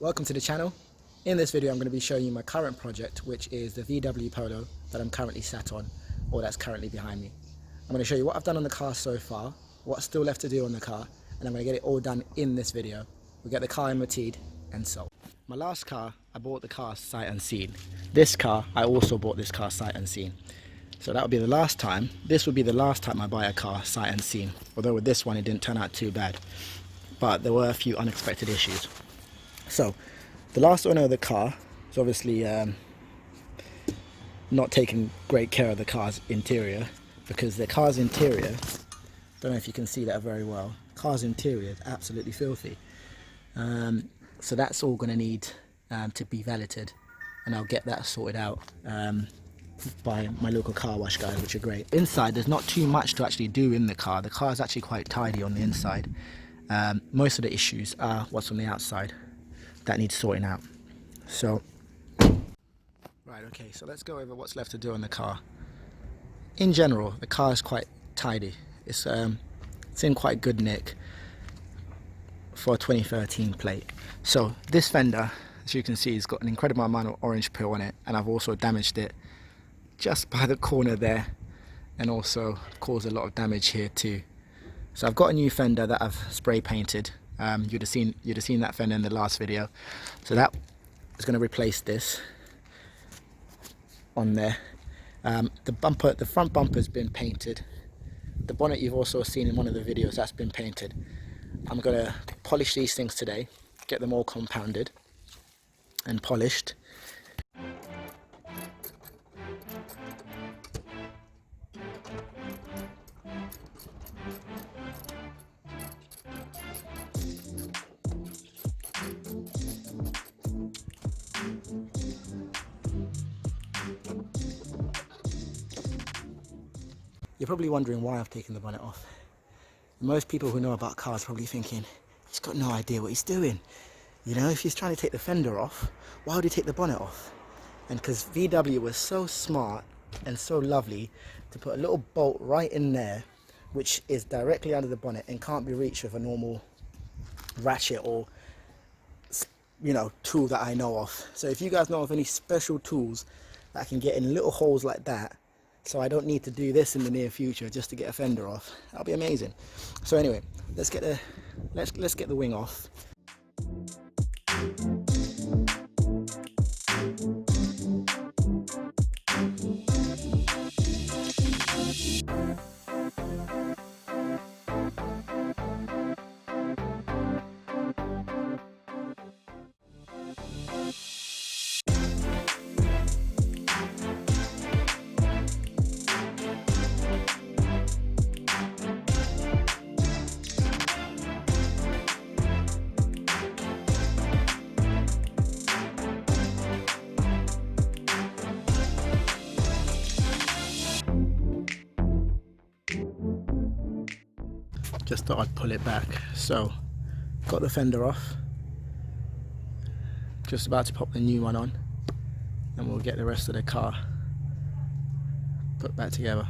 Welcome to the channel. In this video I'm going to be showing you my current project, which is the VW Polo that I'm currently sat on, or that's currently behind me. I'm going to show you what I've done on the car so far, what's still left to do on the car, and I'm going to get it all done in this video. We'll get the car MOT'd and sold. My last car, I bought the car sight unseen. This car, I also bought this car sight unseen. So that would be the last time. This would be the last time I buy a car sight unseen. Although with this one it didn't turn out too bad, but there were a few unexpected issues. So the last owner of the car is obviously not taking great care of the car's interior, because the car's interior, don't know if you can see that very well, car's interior is absolutely filthy. So that's all going to need to be valeted, and I'll get that sorted out by my local car wash guys, which are great. Inside there's not too much to actually do in the car. The car is actually quite tidy on the inside. Most of the issues are what's on the outside that needs sorting out. So right, okay, so let's go over what's left to do on the car. In general, the car is quite tidy. It's in quite good nick for a 2013 plate. So this fender, as you can see, has got an incredible amount of orange peel on it, and I've also damaged it just by the corner there, and also caused a lot of damage here too. So I've got a new fender that I've spray painted. You'd have seen that fender in the last video. So that is going to replace this on there. The front bumper has been painted. The bonnet you've also seen in one of the videos, that's been painted. I'm going to polish these things today, get them all compounded and polished. You're probably wondering why I've taken the bonnet off. Most people who know about cars are probably thinking, he's got no idea what he's doing. You know, if he's trying to take the fender off, why would he take the bonnet off? And because VW was so smart and so lovely to put a little bolt right in there, which is directly under the bonnet and can't be reached with a normal ratchet or, you know, tool that I know of. So if you guys know of any special tools that I can get in little holes like that, so I don't need to do this in the near future just to get a fender off, that'll be amazing. So anyway, let's get the wing off. Just thought I'd pull it back. So got the fender off, just about to pop the new one on, and we'll get the rest of the car put back together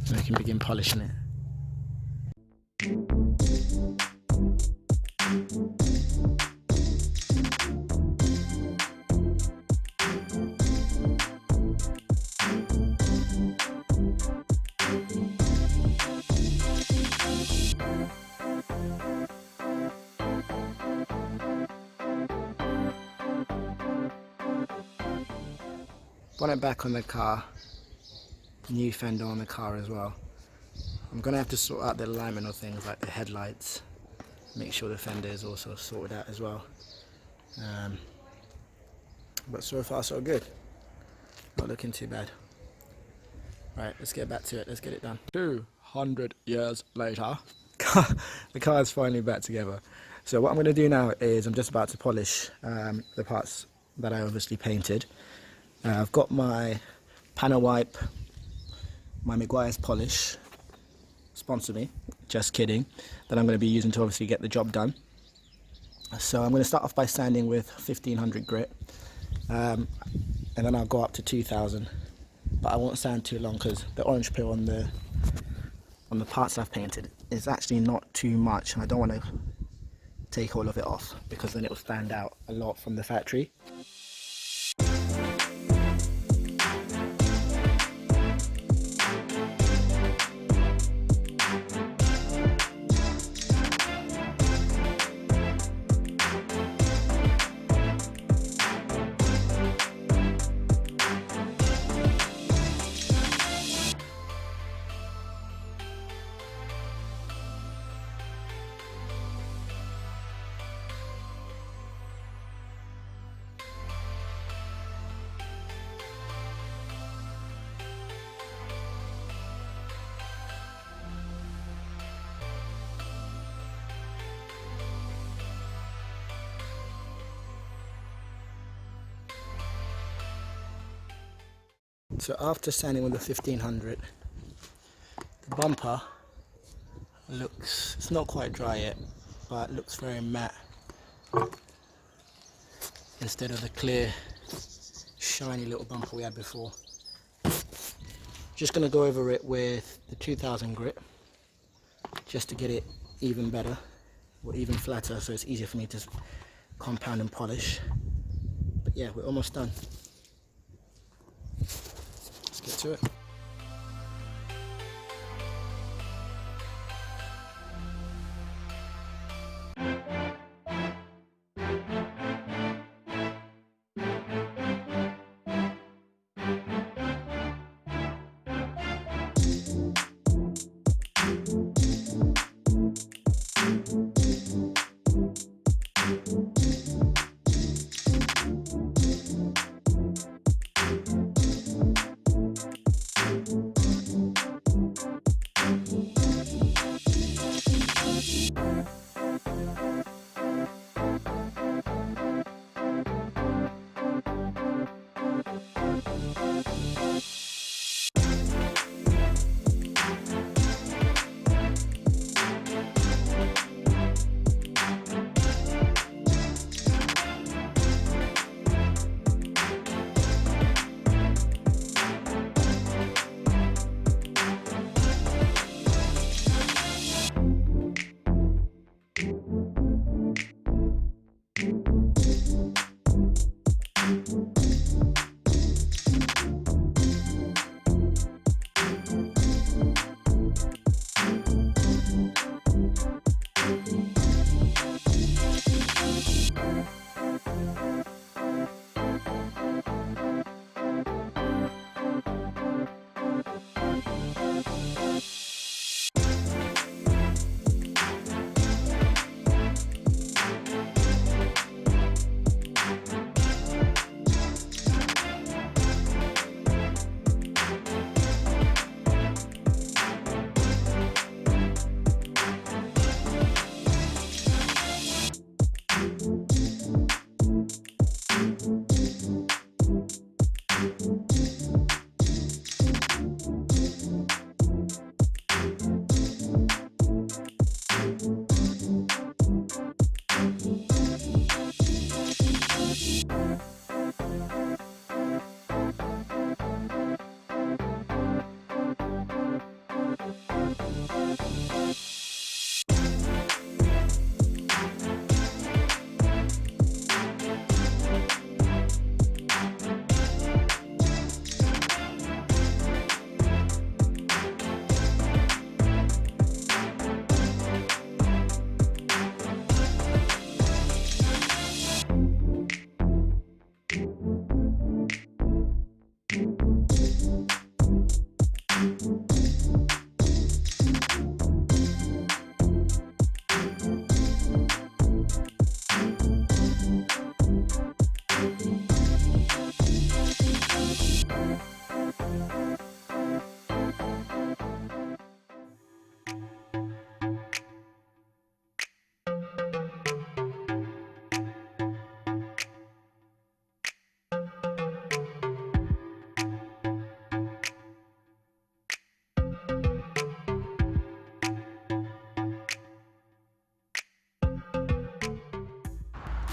and we can begin polishing it. Bonnet back on the car, new fender on the car as well. I'm going to have to sort out the alignment of things like the headlights, make sure the fender is also sorted out as well. But so far so good, not looking too bad. Right, let's get back to it, let's get it done. 200 years later, the car is finally back together. So what I'm going to do now is I'm just about to polish the parts that I obviously painted. I've got my panel wipe, my Maguire's polish, sponsor me, just kidding, that I'm going to be using to obviously get the job done. So I'm going to start off by sanding with 1500 grit, and then I'll go up to 2000, but I won't sand too long because the orange peel on the parts I've painted is actually not too much, and I don't want to take all of it off, because then it will stand out a lot from the factory. So after sanding with the 1500, the bumper looks, it's not quite dry yet, but it looks very matte instead of the clear shiny little bumper we had before. Just going to go over it with the 2000 grit just to get it even better, or even flatter, so it's easier for me to compound and polish. But yeah, we're almost done. Let's get to it.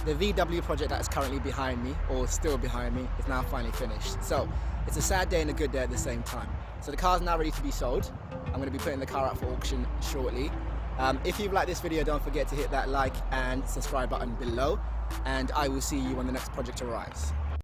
The VW project that is currently behind me, or still behind me, is now finally finished. So it's a sad day and a good day at the same time. So the car's now ready to be sold. I'm going to be putting the car up for auction shortly. If you've liked this video, don't forget to hit that like and subscribe button below, and I will see you when the next project arrives.